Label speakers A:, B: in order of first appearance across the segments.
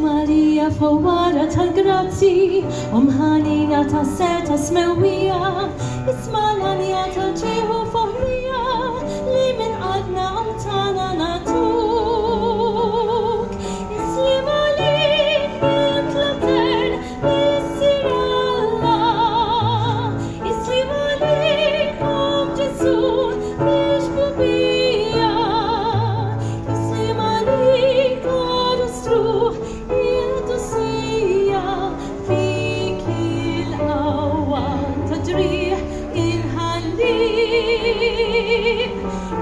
A: Maria fawara tal-grazzi, ħanina ta' seta smewija, ismalanja ta' ġieħu foħrija, li min għadna għamtana natuk. Islim għalik bil-tlatern, bil-sir Allah. Islim għalik Ġesu, biex bubija. Islim għalik għadu struħ, il-tussija, fik il-qawwa tadriħ il-ħallik.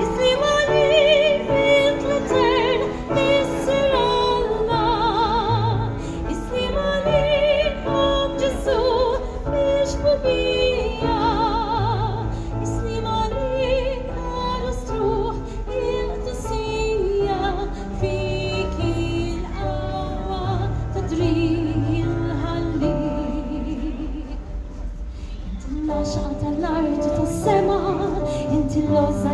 A: Islim għalik bil-tlatern, bil-sir Allah. Islim għalik Ġesu, biex bubija. Islim għalik għadu struħ, il-tussija, fik il-qawwa tadriħ il-ħallik. Inti l-għaxqa tal-art u tas-sema, inti l-għozza